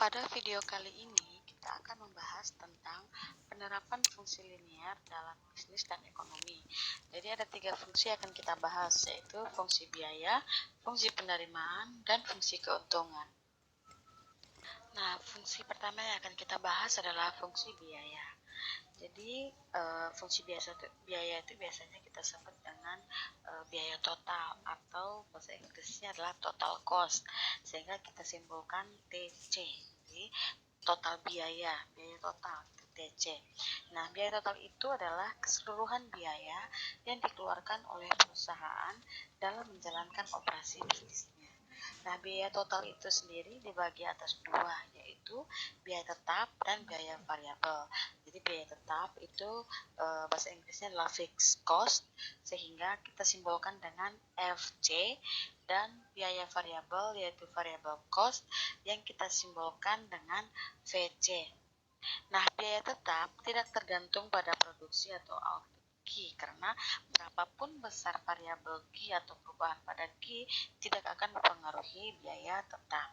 Pada video kali ini, kita akan membahas tentang penerapan fungsi linier dalam bisnis dan ekonomi. Jadi ada 3 fungsi yang akan kita bahas, yaitu fungsi biaya, fungsi penerimaan, dan fungsi keuntungan. Nah, fungsi pertama yang akan kita bahas adalah fungsi biaya. Jadi, fungsi biaya itu biasanya kita sebut dengan biaya total, atau bahasa Inggrisnya adalah total cost, sehingga kita simpulkan TC. Jadi, total biaya total, TC. Nah, biaya total itu adalah keseluruhan biaya yang dikeluarkan oleh perusahaan dalam menjalankan operasi bisnisnya. Nah, biaya total itu sendiri dibagi atas 2, yaitu biaya tetap dan biaya variabel. Jadi biaya tetap itu bahasa Inggrisnya adalah fixed cost, sehingga kita simbolkan dengan FC, dan biaya variabel yaitu variable cost yang kita simbolkan dengan VC. Nah, biaya tetap tidak tergantung pada produksi atau output Q, karena berapapun besar variabel Q atau perubahan pada Q tidak akan mempengaruhi biaya tetap.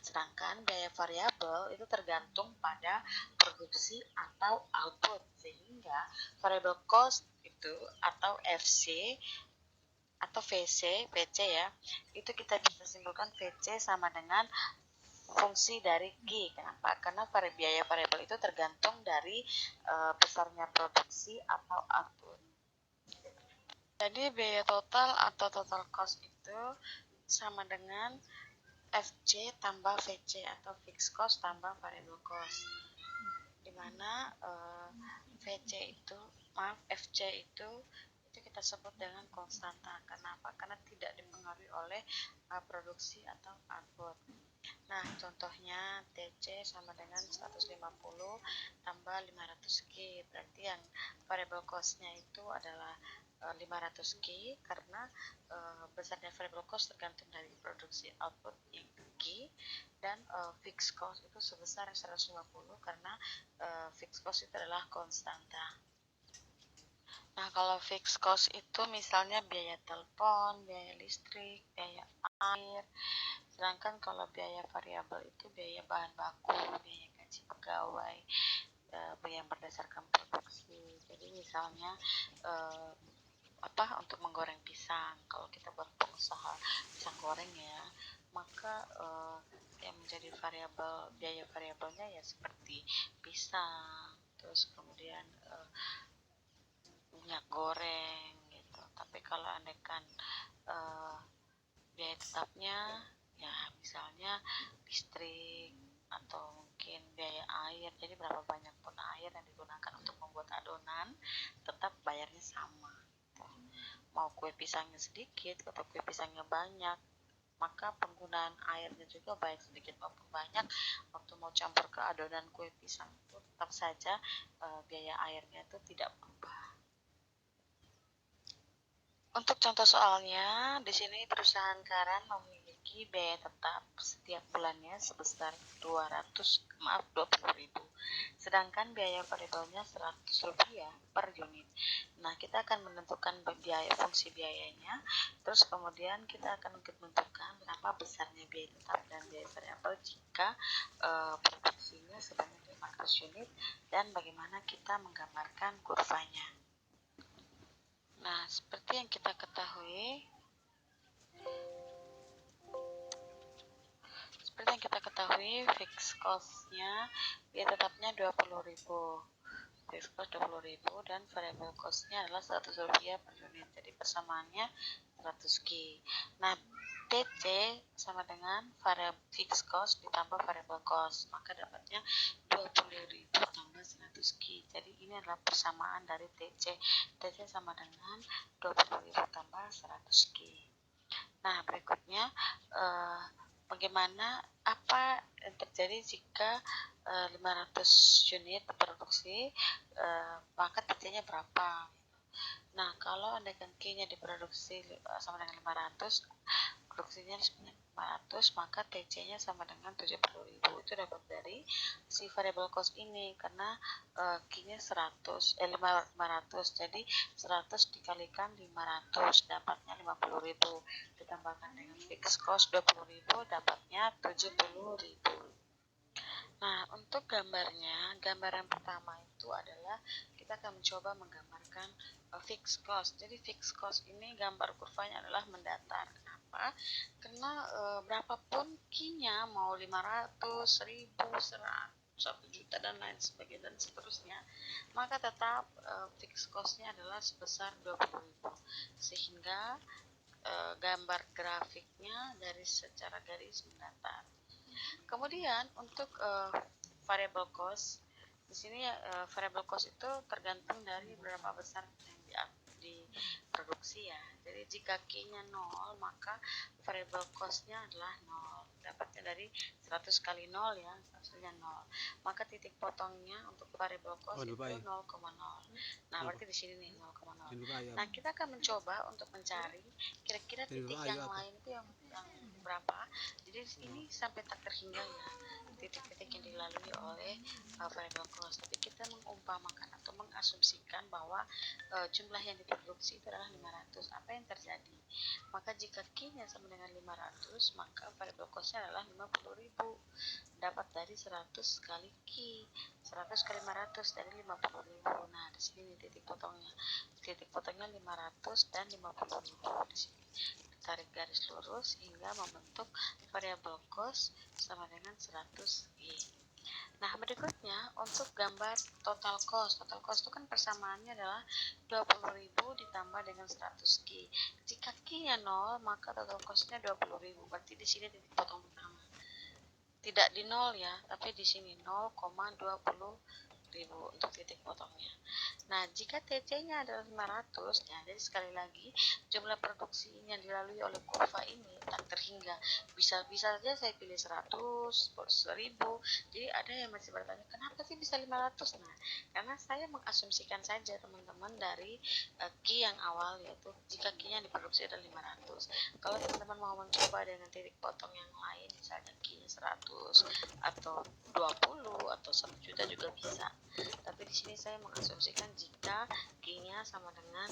Sedangkan biaya variabel itu tergantung pada produksi atau output, sehingga variable cost itu atau FC atau VC ya, itu kita bisa simpulkan VC sama dengan fungsi dari Q. Kenapa? Karena biaya variabel itu tergantung dari besarnya produksi atau output. Jadi biaya total atau total cost itu sama dengan FC tambah VC atau fixed cost tambah variable cost, dimana FC itu kita sebut dengan konstanta. Kenapa? Karena tidak dipengaruhi oleh produksi atau output. Nah, contohnya TC sama dengan 150 tambah 500K, berarti yang variable cost-nya itu adalah 500K, karena besarnya variable cost tergantung dari produksi output yang K, dan fixed cost itu sebesar 150 karena fixed cost itu adalah konstanta. Nah, kalau fixed cost itu misalnya biaya telepon, biaya listrik, biaya air. Sedangkan kalau biaya variabel itu biaya bahan baku, biaya gaji pegawai, yang berdasarkan produksi. Jadi misalnya untuk menggoreng pisang, kalau kita buat pengusaha pisang goreng ya, maka yang menjadi biaya variabelnya ya seperti pisang, terus kemudian minyak goreng gitu. Tapi kalau andaikan biaya tetapnya ya misalnya listrik atau mungkin biaya air, jadi berapa banyak pun air yang digunakan untuk membuat adonan tetap bayarnya sama gitu. Mau kue pisangnya sedikit atau kue pisangnya banyak, maka penggunaan airnya juga baik sedikit maupun banyak, waktu mau campur ke adonan kue pisang itu tetap saja biaya airnya itu tidak berubah. Untuk contoh soalnya, di sini perusahaan Karan memiliki biaya tetap setiap bulannya sebesar 20.000, sedangkan biaya variabelnya Rp100 per unit. Nah, kita akan menentukan fungsi biayanya, terus kemudian kita akan menentukan berapa besarnya biaya tetap dan biaya variabel jika produksinya sebanyak 500 unit, dan bagaimana kita menggambarkan kurvanya. Nah, seperti yang kita ketahui, fixed cost-nya biaya tetapnya Rp20.000, fixed cost Rp20.000, dan variable cost-nya adalah Rp100 per unit. Jadi persamaannya 100K. Nah, TC sama dengan fixed cost ditambah variable cost, maka dapatnya Rp20.000 tambah 100K. Jadi ini adalah persamaan dari TC. TC sama dengan Rp20.000 tambah 100K. Nah, berikutnya apa yang terjadi jika 500 unit produksi, maka TC-nya berapa? Nah, kalau andaikan Q-nya diproduksi sama dengan 500, produksinya sebanyak 500, maka TC-nya sama dengan 70.000. Itu dapat dari si variable cost ini, karena Q-nya 500, jadi 100 dikalikan 500 dapatnya 50.000, ditambahkan dengan fixed cost 20.000 dapatnya 70.000. Nah, untuk gambar yang pertama itu adalah kita akan mencoba menggambarkan fixed cost. Jadi fixed cost ini gambar kurvanya adalah mendatar. Kenapa? Karena berapapun Q-nya mau 500, 1000, 100, 1 juta dan lain sebagainya dan seterusnya, maka tetap fixed cost-nya adalah sebesar 20.000. Sehingga gambar grafiknya dari secara garis mendatar. Kemudian untuk variable cost, di sini variable cost itu tergantung dari berapa besar yang diproduksi ya. Jadi jika Q-nya 0, maka variable cost-nya adalah 0. Dapatnya dari 100 kali 0 ya, hasilnya 0. Maka titik potongnya untuk variable cost itu 0,0. Nah, berarti di sini nih 0,0. Nah, kita akan mencoba untuk mencari kira-kira titik yang lain itu yang berapa. Jadi ini sampai tak terhingga ya titik-titik yang dilalui oleh variable cost. Tapi kita mengumpamakan atau mengasumsikan bahwa jumlah yang diproduksi itu adalah 500. Apa yang terjadi? Maka jika Q-nya sama dengan 500, maka variable cost-nya adalah 50.000. Dapat dari 100 kali Q. 100 kali 500 dari 50.000. Nah, di sini titik potongnya. Titik potongnya 500 dan 50.000 di sini. Tarik garis lurus hingga membentuk variable cost sama dengan 100G. Nah, berikutnya untuk gambar total cost. Total cost itu kan persamaannya adalah 20.000 ditambah dengan 100G. Jika Q-nya 0, maka total cost-nya 20.000. Berarti di sini titik potong pertama. Tidak di 0 ya, tapi di sini 0,20.000 untuk titik potongnya. Nah, jika TC-nya adalah 500, ya, jadi sekali lagi jumlah produksi yang dilalui oleh kurva ini tak terhingga. Bisa saja saya pilih 100, 1000. Jadi ada yang masih bertanya, kenapa sih bisa 500? Nah, karena saya mengasumsikan saja teman-teman dari Q yang awal, yaitu jika Q-nya diproduksi adalah 500. Kalau teman-teman mau mencoba dengan titik potong yang lain, misalnya Q-nya 100 atau 20 atau 1 juta juga bisa. Tapi di sini saya mengasumsikan jika Q-nya sama dengan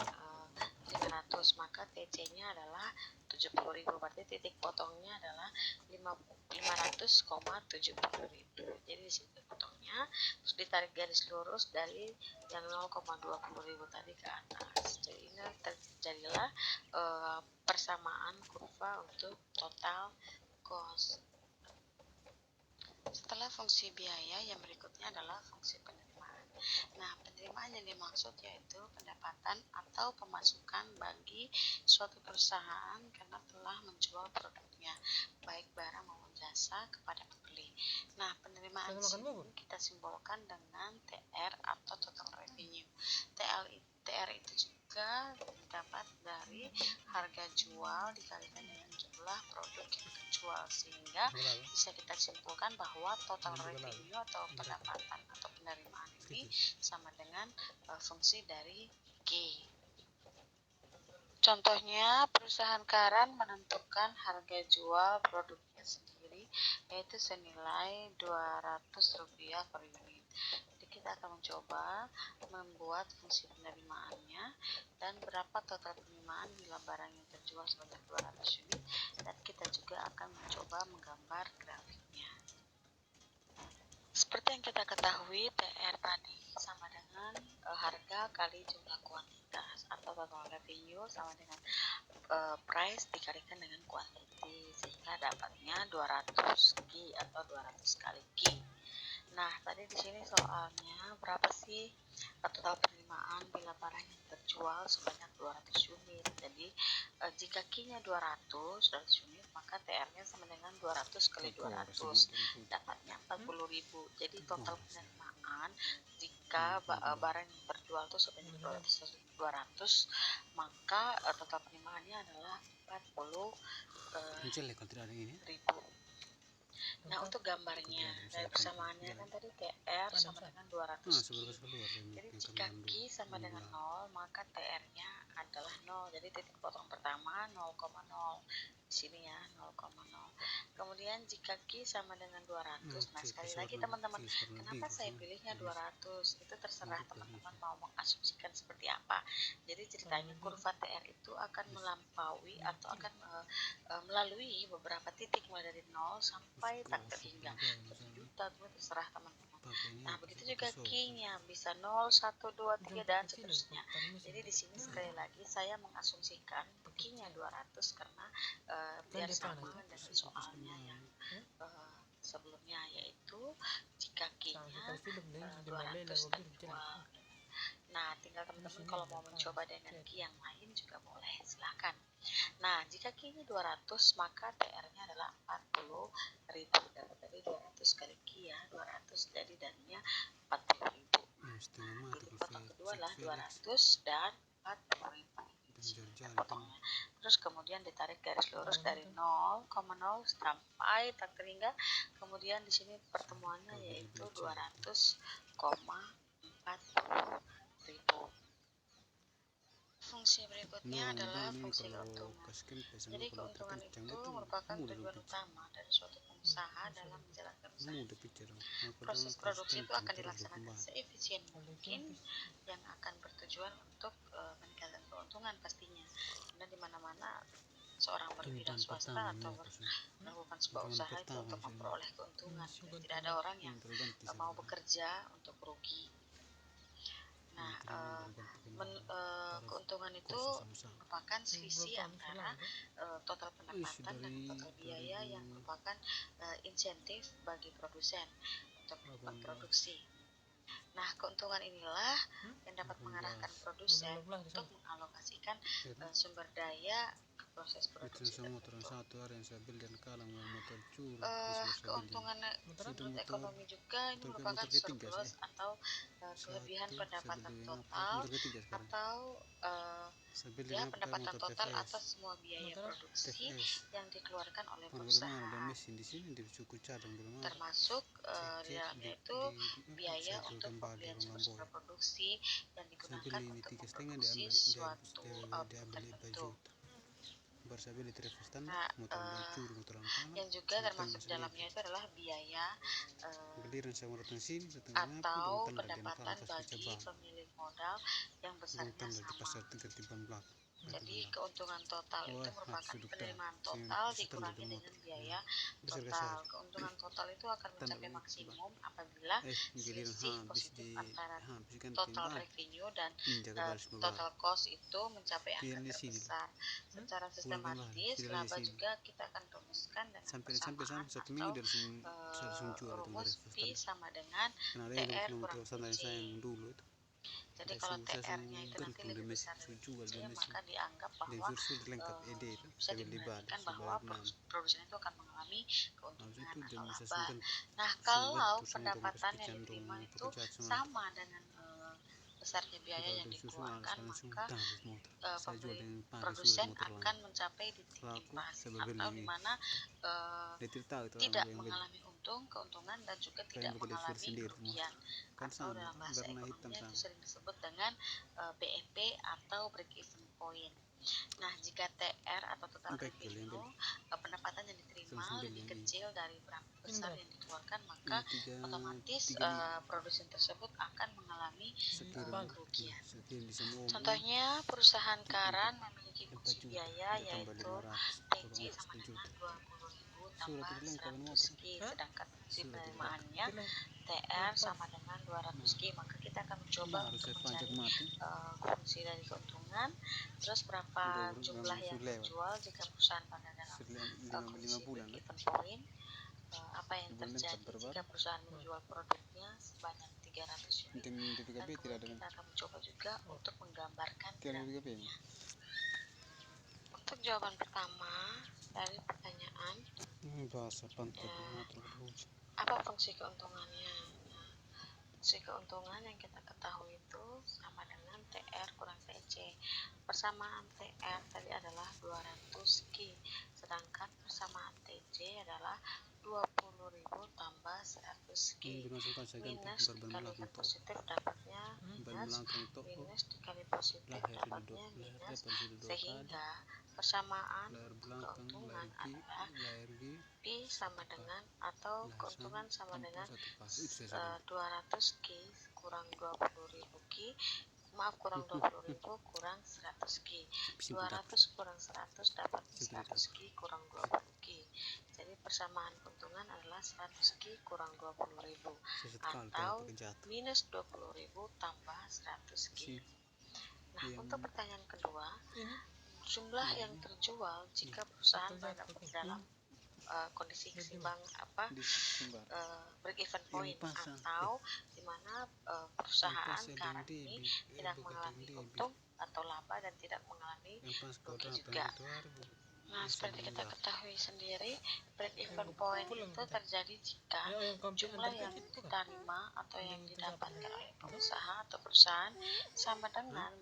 500, maka TC-nya adalah 70.000. Berarti titik potongnya adalah 500,70.000. Jadi di sini potongnya terus ditarik garis lurus dari yang 0,20.000 tadi ke atas. Jadi ini terjadilah persamaan kurva untuk total cost. Setelah fungsi biaya, yang berikutnya adalah fungsi penerimaan. Nah, penerimaan yang dimaksud yaitu pendapatan atau pemasukan bagi suatu perusahaan karena telah menjual produknya, baik barang maupun jasa kepada pembeli. Nah, penerimaan ini kita simbolkan dengan TR atau total revenue. TR itu juga dapat dari harga jual dikalikan dengan jumlah produk yang terjual, sehingga bisa kita simpulkan bahwa total revenue atau pendapatan atau penerimaan ini sama dengan fungsi dari G. Contohnya, perusahaan Karan menentukan harga jual produknya sendiri yaitu senilai Rp200 per unit. Jadi kita akan mencoba membuat fungsi penerimaannya dan berapa total penerimaan bila barang yang terjual sebanyak 200 unit, dan kita juga akan mencoba menggambar grafiknya. Seperti yang kita ketahui, TR tadi sama dengan harga kali jumlah kuantitas atau total revenue sama dengan price dikalikan dengan quantity, sehingga dapatnya 200 Q atau 200 kali Q. Nah, tadi di sini soalnya berapa sih total penerimaan bila barang yang terjual sebanyak 200 unit. Jadi jika Q-nya 200 unit, maka TR-nya sama dengan 200 kali 200, dapatnya 40.000. Jadi total penerimaan jika barang yang terjual itu sebanyak 200, maka total penerimaannya adalah 40.000. Nah, untuk gambarnya dari persamaannya kan tadi TR sama dengan 200 Q. Jadi jika Q sama dengan 0, maka TR-nya adalah 0. Jadi titik potong pertama 0,0. di sini ya 0,0. Kemudian jika Q sama dengan 200, nah sekali lagi teman-teman, kenapa saya pilihnya 200? Itu terserah teman-teman mau mengasumsikan seperti apa. Jadi ceritanya kurva TR itu akan melampaui atau akan melalui beberapa titik mulai dari 0 sampai tak terhingga 1 juta, itu terserah teman-teman. Nah begitu juga Q-nya bisa 0, 1, 2, 3 dan seterusnya. Jadi di sini sekali lagi saya mengasumsikan Q-nya 200 karena biar sama dengan soalnya yang sebelumnya, yaitu jika Q-nya 200 dan 2. Nah tinggal teman-teman kalau mau mencoba dengan Q yang lain juga boleh, silahkan. Nah jika Q-nya 200 maka TR-nya adalah 40.000. Dari 200 kali Q ya 200, jadi darinya 40.000. Jadi potong kedua adalah 200 dan 40.000. Potongnya. Terus kemudian ditarik garis lurus dari 0,0 sampai tak terhingga. Kemudian di sini pertemuannya yaitu 200,40.000. Fungsi berikutnya adalah fungsi keuntungan. Jadi keuntungan itu merupakan tujuan utama dari suatu pengusaha dalam menjalankan usaha. Proses produksi itu akan dilaksanakan seefisien mungkin yang akan bertujuan untuk meningkatkan keuntungan pastinya. Karena di mana-mana seorang berwira swasta atau melakukan sebuah usaha itu untuk memperoleh keuntungan. Tidak ada orang yang mau bekerja untuk rugi. Nah, keuntungan itu merupakan selisih antara total pendapatan dan total biaya yang merupakan insentif bagi produsen untuk berproduksi. Nah, keuntungan inilah yang dapat mengarahkan produsen untuk mengalokasikan sumber daya ke proses produksi tertentu. Keuntungan menurut ekonomi juga ini merupakan surplus atau kelebihan pendapatan total atau pendapatan total atas semua biaya produksi yang dikeluarkan oleh perusahaan, termasuk di dalamnya itu biaya untuk pembelian sumber produksi yang digunakan untuk memproduksi suatu output tertentu. Nah, yang juga termasuk dalamnya itu adalah biaya atau pendapatan bagi pemilik modal yang besarnya sama. Jadi keuntungan total itu merupakan penerimaan total dikurangi dengan biaya total. Keuntungan total itu akan mencapai maksimum apabila selisih positif antara total revenue dan total cost itu mencapai angka terbesar. Secara sistematis, laba juga kita akan rumuskan dengan persamaan atau rumus P sama dengan TR kurang TC. Jadi kalau TR-nya itu nanti lebih besar dari TC, maka dianggap bahwa bisa dimungkinkan bahwa produsen itu akan mengalami keuntungan atau laba. Nah, kalau pendapatan yang diterima itu sama dengan besarnya biaya yang dikeluarkan, maka produsen akan mencapai titik impasse atau di mana tidak mengalami keuntungan dan juga tidak mengalami kerugian, atau dalam bahasa ekonominya itu sering disebut dengan BEP atau break even point. Nah, jika TR atau total revenue, pendapatan yang diterima lebih kecil dari berapa besar yang dikeluarkan, maka otomatis produsen tersebut akan mengalami kerugian. Contohnya, perusahaan Karan memiliki fungsi biaya yaitu TC sama dengan 20.000 tambah 100 Q, sedangkan fungsi penerimaannya TR sama dengan 200 Q. Maka kita akan mencoba untuk mencari fungsi dari keuntungan, terus berapa jumlah yang dijual jika perusahaan pada dalam kondisi break even point, apa yang terjadi jika perusahaan menjual produknya sebanyak 300 unit, dan kemudian kita akan mencoba juga untuk menggambarkan grafiknya. Untuk jawaban pertama dari pertanyaan, apa fungsi keuntungannya? Fungsi keuntungan yang kita ketahui itu sama dengan TR kurang TC. Persamaan TR tadi adalah 200 Q, sedangkan persamaan TC adalah 20.000 tambah 100 Q. Minus dikalikan positif dapatnya minus, minus dikali positif dapatnya minus, sehingga persamaan keuntungan adalah Pi sama dengan atau keuntungan sama dengan 200Q kurang 20.000 Q, kurang 20.000 kurang 100Q. 200 kurang 100 dapat 100Q kurang 20Q. Jadi persamaan keuntungan adalah 100Q kurang 20.000 atau minus 20.000 tambah 100Q. Nah, untuk pertanyaan kedua, jumlah yang terjual jika perusahaan berada dalam kondisi seimbang break even point, atau di mana perusahaan sekarang ini tidak mengalami untung atau laba dan tidak mengalami rugi juga. Nah, seperti kita ketahui sendiri, break even point itu terjadi jika jumlah yang diterima atau yang didapatkan oleh pengusaha atau perusahaan sama dengan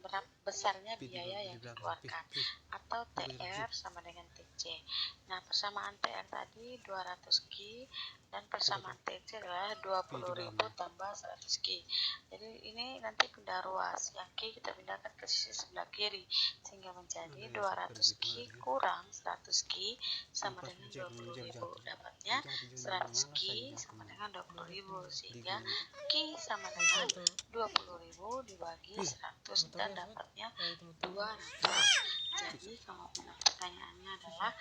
besarnya biaya yang dikeluarkan, atau TR sama dengan TC. Nah, persamaan TR tadi 200Q dan persamaan TC adalah 20.000 tambah 100Q. Jadi ini nanti pindah ruas, yang Q kita pindahkan ke sisi sebelah kiri sehingga menjadi 200Q kurang 100Q sama dengan 20.000. Dapatnya 100Q sama dengan 20.000, sehingga Q sama dengan 20.000 dibagi 100 dan dapatnya 200. Jadi kalau pertanyaannya adalah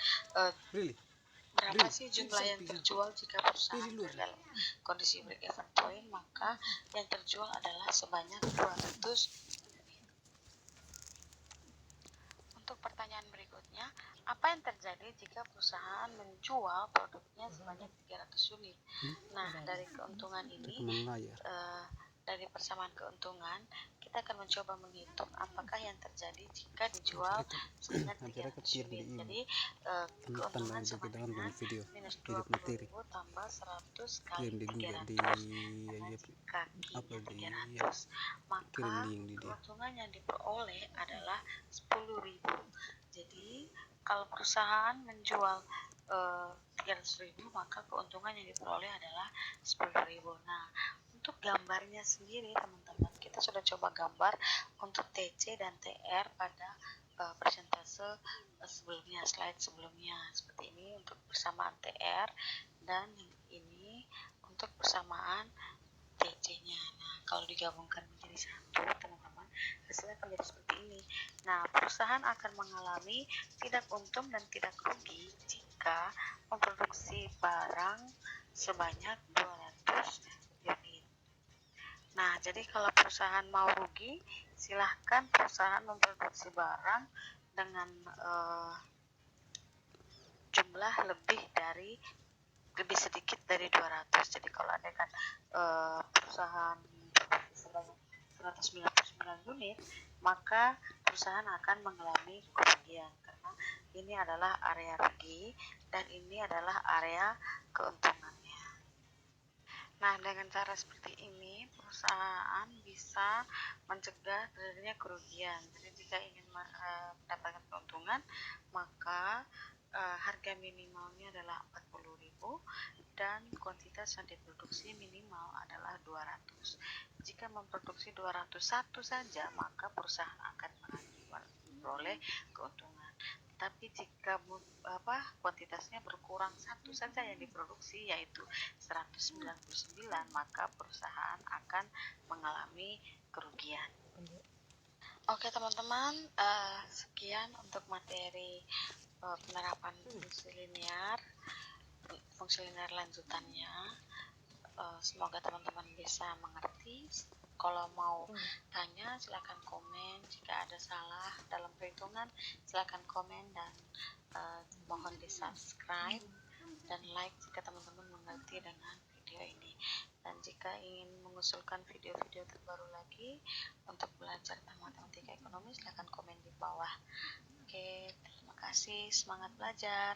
berapa sih jumlah yang terjual jika perusahaan dalam kondisi break even point, maka yang terjual adalah sebanyak 200. Untuk pertanyaan berikutnya, apa yang terjadi jika perusahaan menjual produknya sebanyak 300 unit? Nah, dari keuntungan ini, dari persamaan keuntungan, kita akan mencoba menghitung apakah yang terjadi jika dijual sebanyak 300 unit. Jadi, keuntungan sama dengan minus 20.000 tambah 100 kali 300. Karena jika Q-nya 300, maka keuntungan yang diperoleh adalah 10.000. Jadi, kalau perusahaan menjual 300.000, maka keuntungan yang diperoleh adalah 10.000. Nah, untuk gambarnya sendiri, teman-teman, kita sudah coba gambar untuk TC dan TR pada persentase sebelumnya, slide sebelumnya. Seperti ini untuk persamaan TR, dan ini untuk persamaan TC-nya. Nah, kalau digabungkan menjadi satu, teman-teman, hasilnya akan jadi seperti ini. Nah, perusahaan akan mengalami tidak untung dan tidak rugi jika memproduksi barang sebanyak 200 unit. Nah, jadi kalau perusahaan mau rugi, silahkan perusahaan memproduksi barang dengan jumlah lebih sedikit dari 200. Jadi kalau ada kan perusahaan sebanyak 199 unit, maka perusahaan akan mengalami kerugian karena ini adalah area rugi dan ini adalah area keuntungannya. Nah, dengan cara seperti ini, perusahaan bisa mencegah terjadinya kerugian. Jadi, jika ingin mendapatkan keuntungan, maka harga minimalnya adalah 40.000 dan kuantitas yang diproduksi minimal adalah 200. Jika memproduksi 201 saja, maka perusahaan akan memperoleh keuntungan. Tapi jika kuantitasnya berkurang satu saja yang diproduksi, yaitu 199, maka perusahaan akan mengalami kerugian. Oke teman-teman, sekian untuk materi penerapan fungsi linear lanjutannya. Semoga teman-teman bisa mengerti. Kalau mau tanya silakan komen, jika ada salah dalam perhitungan silakan komen, dan mohon di subscribe dan like jika teman-teman mengerti dengan video ini. Dan jika ingin mengusulkan video-video terbaru lagi untuk belajar tentang matematika ekonomi, silakan komen di bawah. Oke, terima kasih, semangat belajar.